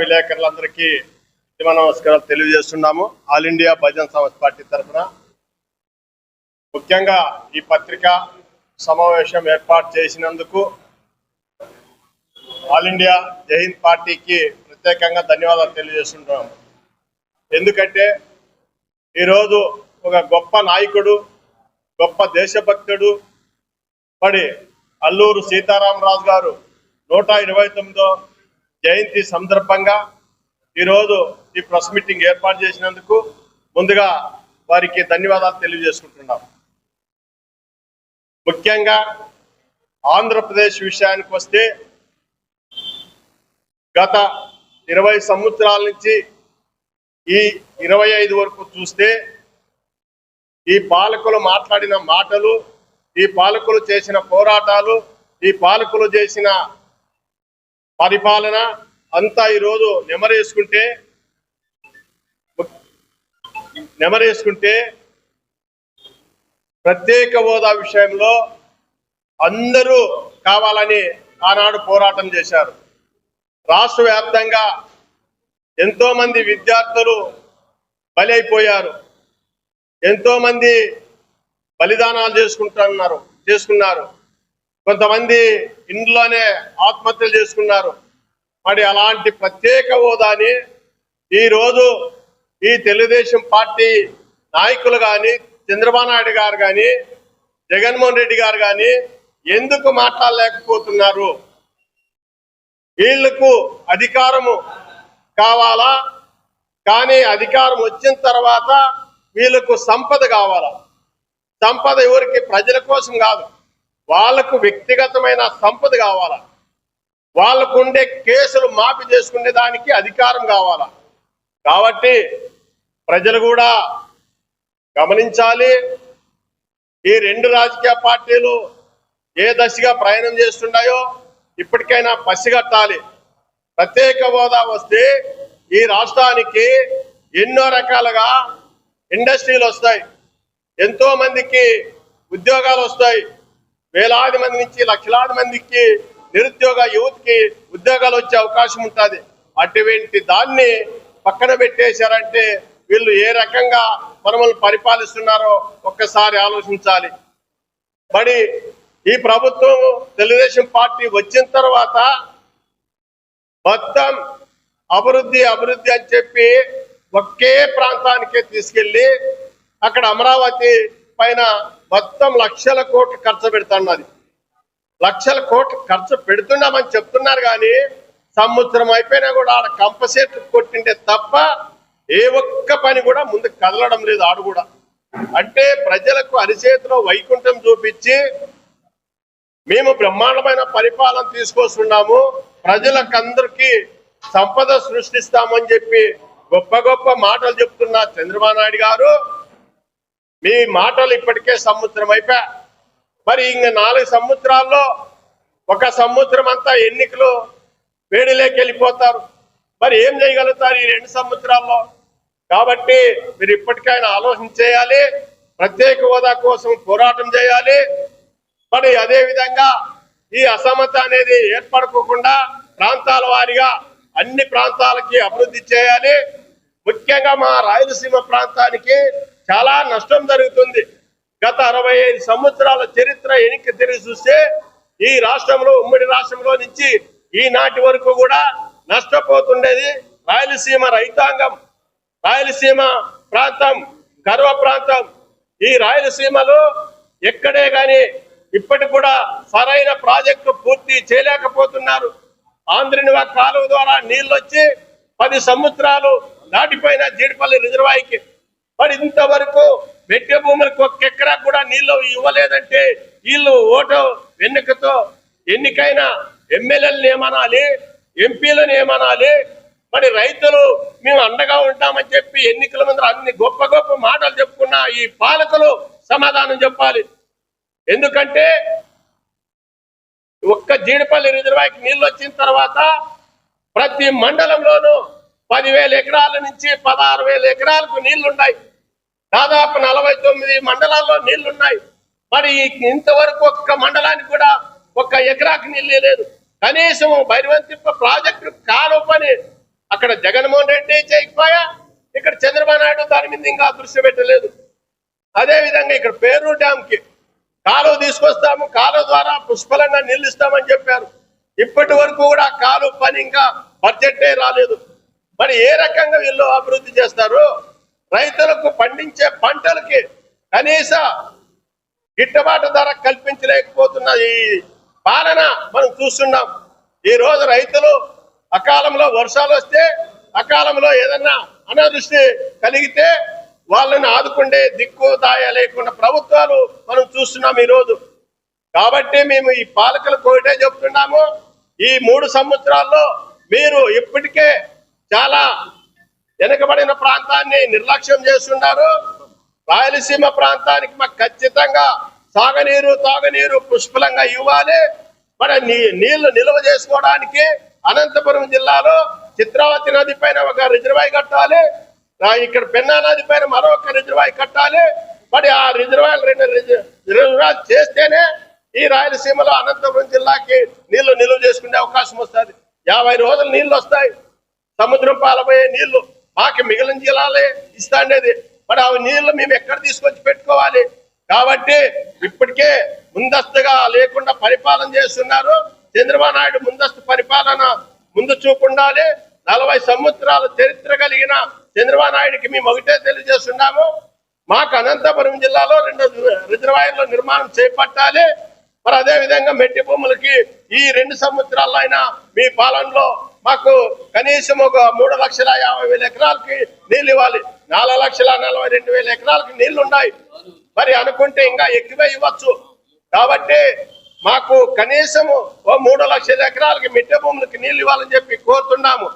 విలేకరులందరికీ నమస్కారాలు తెలియజేస్తున్నాము. All India Bahujan Samaj party తరఫున ముఖ్యంగా ఈ పత్రికా సమావేశం ఏర్పాటు చేసినందుకు ఆల్ ఇండియా జై హింద్ పార్టీకి ప్రత్యేకంగా ధన్యవాదాలు తెలియజేస్తున్నాము. ఎందుకంటే ఈరోజు ఒక గొప్ప నాయకుడు, గొప్ప దేశభక్తుడు మరి అల్లూరు సీతారామరాజు గారు 129వ జయంతి సందర్భంగా ఈరోజు ఈ ప్రెస్ మీటింగ్ ఏర్పాటు చేసినందుకు ముందుగా వారికి ధన్యవాదాలు తెలియజేసుకుంటున్నాం. ముఖ్యంగా ఆంధ్రప్రదేశ్ విషయానికి వస్తే గత 20 సంవత్సరాల నుంచి ఈ 25 వరకు చూస్తే ఈ పాలకులు మాట్లాడిన మాటలు, ఈ పాలకులు చేసిన పోరాటాలు, ఈ పాలకులు చేసిన పరిపాలన అంతా ఈరోజు నెమరేసుకుంటే ప్రత్యేక హోదా విషయంలో అందరూ కావాలని ఆనాడు పోరాటం చేశారు. రాష్ట్ర వ్యాప్తంగా ఎంతో మంది విద్యార్థులు బలైపోయారు, ఎంతో మంది బలిదానాలు చేసుకున్నారు, కొంతమంది ఇంట్లోనే ఆత్మహత్యలు చేసుకున్నారు. మరి అలాంటి ప్రత్యేక హోదాని ఈరోజు ఈ తెలుగుదేశం పార్టీ నాయకులు కానీ, చంద్రబాబు నాయుడు గారు కానీ, జగన్మోహన్ రెడ్డి గారు కానీ ఎందుకు మాట్లాడలేకపోతున్నారు? వీళ్లకు అధికారము కావాలా, కానీ అధికారం వచ్చిన తర్వాత వీళ్ళకు సంపద కావాలా? సంపద ఎవరికి? ప్రజల కోసం కాదు, వాళ్లకు వ్యక్తిగతమైన సంపద కావాలా? వాళ్ళకు ఉండే కేసులు మాఫీ చేసుకునే దానికి అధికారం కావాలా? కాబట్టి ప్రజలు కూడా గమనించాలి. ఈ రెండు రాజకీయ పార్టీలు ఏ దశగా ప్రయాణం చేస్తున్నాయో ఇప్పటికైనా పసిగట్టాలి. ప్రత్యేక హోదా వస్తే ఈ రాష్ట్రానికి ఎన్నో రకాలుగా ఇండస్ట్రీలు వస్తాయి, ఎంతో మందికి ఉద్యోగాలు వస్తాయి, వేలాది మంది నుంచి లక్షలాది మందికి నిరుద్యోగ యువతకి ఉద్యోగాలు వచ్చే అవకాశం ఉంటుంది. అటువంటి దాన్ని పక్కన పెట్టేశారంటే వీళ్ళు ఏ రకంగా మనల్ని పరిపాలిస్తున్నారో ఒక్కసారి ఆలోచించాలి. మరి ఈ ప్రభుత్వం తెలుగుదేశం పార్టీ వచ్చిన తర్వాత మొత్తం అభివృద్ధి అని చెప్పి ఒకే ప్రాంతానికే తీసుకెళ్లి అక్కడ అమరావతి పైన మొత్తం లక్షల కోట్లు ఖర్చు పెడుతున్నది. లక్షల కోట్లు ఖర్చు పెడుతున్నామని చెప్తున్నారు, కానీ సంవత్సరం అయిపోయినా కూడా ఆడ కంపసేట్ కొట్టింటే తప్ప ఏ ఒక్క పని కూడా ముందుకు కదలడం లేదు. ఆడు కూడా అంటే ప్రజలకు అరిచేతిలో వైకుంఠం చూపించి మేము బ్రహ్మాండమైన పరిపాలన తీసుకొస్తున్నాము, ప్రజలకందరికీ సంపద సృష్టిస్తామని చెప్పి గొప్ప గొప్ప మాటలు చెప్తున్న చంద్రబాబు నాయుడు గారు, మీ మాటలు ఇప్పటికే సంవత్సరం అయిపోయా. మరి ఇంక 4 సంవత్సరాల్లో 1 సంవత్సరం అంతా ఎన్నికలు వేడిలోకి వెళ్ళిపోతారు. మరి ఏం చేయగలుగుతారు ఈ 2 సంవత్సరాల్లో? కాబట్టి మీరు ఇప్పటికైనా ఆలోచన చేయాలి, ప్రత్యేక హోదా కోసం పోరాటం చేయాలి. మరి అదే విధంగా ఈ అసమత అనేది ఏర్పడకుండా ప్రాంతాల వారీగా అన్ని ప్రాంతాలకి అభివృద్ధి చేయాలి. ముఖ్యంగా మా రాయలసీమ ప్రాంతానికి చాలా నష్టం జరుగుతుంది. గత 65 సంవత్సరాల చరిత్ర వెనక్కి తిరిగి చూస్తే ఈ రాష్ట్రంలో, ఉమ్మడి రాష్ట్రంలో నుంచి ఈనాటి వరకు కూడా నష్టపోతుండేది రాయలసీమ రైతాంగం. రాయలసీమ ప్రాంతం గర్వ ప్రాంతం. ఈ రాయలసీమలో ఎక్కడే కానీ ఇప్పటికి కూడా సరైన ప్రాజెక్టు పూర్తి చేయలేకపోతున్నారు. ఆంధ్రనివా కాలువ ద్వారా నీళ్ళు వచ్చి 10 సంవత్సరాలు దాటిపోయిన జీడిపల్లి రిజర్వాయర్కి మరి ఇంతవరకు మెట్ట భూములకు 1 ఎకరా కూడా నీళ్లు ఇవ్వలేదంటే వీళ్ళు ఓటు ఎన్నికైన ఎమ్మెల్యేలను ఏమనాలి, ఎంపీలను ఏమనాలి? మరి రైతులు మేము అండగా ఉంటామని చెప్పి ఎన్నికల ముందు అన్ని గొప్ప గొప్ప మాటలు చెప్పుకున్న ఈ పాలకులు సమాధానం చెప్పాలి. ఎందుకంటే ఒక్క జీడిపల్లి రిజర్వాయర్కి నీళ్ళు వచ్చిన తర్వాత ప్రతి మండలంలోనూ 10,000 ఎకరాల నుంచి 16,000 ఎకరాలకు నీళ్లున్నాయి. దాదాపు 49 మండలాల్లో నీళ్లున్నాయి. మరి ఇంతవరకు ఒక్క మండలానికి కూడా 1 ఎకరాకి నీళ్ళు లేదు. కనీసం భైరవంతిప్ప ప్రాజెక్టు కాలువ పని అక్కడ జగన్మోహన్ రెడ్డి చేయకపోయా, ఇక్కడ చంద్రబాబు నాయుడు దాని మీద ఇంకా దృష్టి పెట్టలేదు. అదే విధంగా ఇక్కడ పేరూరు డ్యామ్ కి కాలువ తీసుకొస్తాము, కాలువ ద్వారా పుష్కలంగా నీళ్లు ఇస్తామని చెప్పారు. ఇప్పటి వరకు కూడా కాలువ పని ఇంకా బడ్జెటే రాలేదు. మరి ఏ రకంగా వీళ్ళు అభివృద్ధి చేస్తారు? రైతులకు పండించే పంటలకి కనీస గిట్టుబాటు ధర కల్పించలేకపోతున్న ఈ పాలన మనం చూస్తున్నాం. ఈ రోజు రైతులు అకాలంలో వర్షాలు వస్తే, అకాలంలో ఏదన్నా అనావృష్టి కలిగితే వాళ్ళని ఆదుకుండే దిక్కు దాయ లేకుండా ప్రభుత్వాలు మనం చూస్తున్నాం ఈ రోజు. కాబట్టి మేము ఈ పాలకులకు ఒకటే చెప్తున్నాము, ఈ 3 సంవత్సరాల్లో మీరు ఇప్పటికే చాలా వెనుకబడిన ప్రాంతాన్ని నిర్లక్ష్యం చేస్తున్నారు. రాయలసీమ ప్రాంతానికి మాకు ఖచ్చితంగా సాగునీరు, తాగునీరు పుష్కలంగా ఇవ్వాలి. మన నీళ్లు నిల్వ చేసుకోవడానికి అనంతపురం జిల్లాలో చిత్రావతి నది పైన ఒక రిజర్వాయర్ కట్టాలి, ఇక్కడ పెన్నా నది పైన మరొక రిజర్వాయర్ కట్టాలి. మరి ఆ రిజర్వాయర్ 2 రిజర్వాయర్ చేస్తేనే ఈ రాయలసీమలో అనంతపురం జిల్లాకి నీళ్లు నిల్వ చేసుకునే అవకాశం వస్తుంది. 50 రోజులు నీళ్లు వస్తాయి, సముద్రం పాలపోయే నీళ్లు మాకు మిగిలిన జిల్లాలే ఇస్తాండేది. మరి ఆ నీళ్లు మేము ఎక్కడ తీసుకొచ్చి పెట్టుకోవాలి? కాబట్టి ఇప్పటికే ముందస్తుగా లేకుండా పరిపాలన చేస్తున్నారు. చంద్రబాబు నాయుడు ముందస్తు పరిపాలన ముందు చూపుండాలి. 40 సంవత్సరాల చరిత్ర కలిగిన చంద్రబాబు నాయుడికి మేము ఒకటే తెలియజేస్తున్నాము, మాకు అనంతపురం జిల్లాలో 2 రిజర్వాయర్ల నిర్మాణం చేపట్టాలి. మరి అదే విధంగా మెట్టి భూములకి ఈ 2 సంవత్సరాల్లో అయినా మీ పాలనలో మాకు కనీసం ఒక 3,50,000 ఎకరాలకి నీళ్ళు ఇవ్వాలి. 4,42,000 ఎకరాలకి నీళ్లు ఉన్నాయి. మరి అనుకుంటే ఇంకా ఎక్కువ ఇవ్వచ్చు. కాబట్టి మాకు కనీసము 3 లక్షల ఎకరాలకి మిట్టె భూములకి నీళ్లు ఇవ్వాలని చెప్పి కోరుతున్నాము.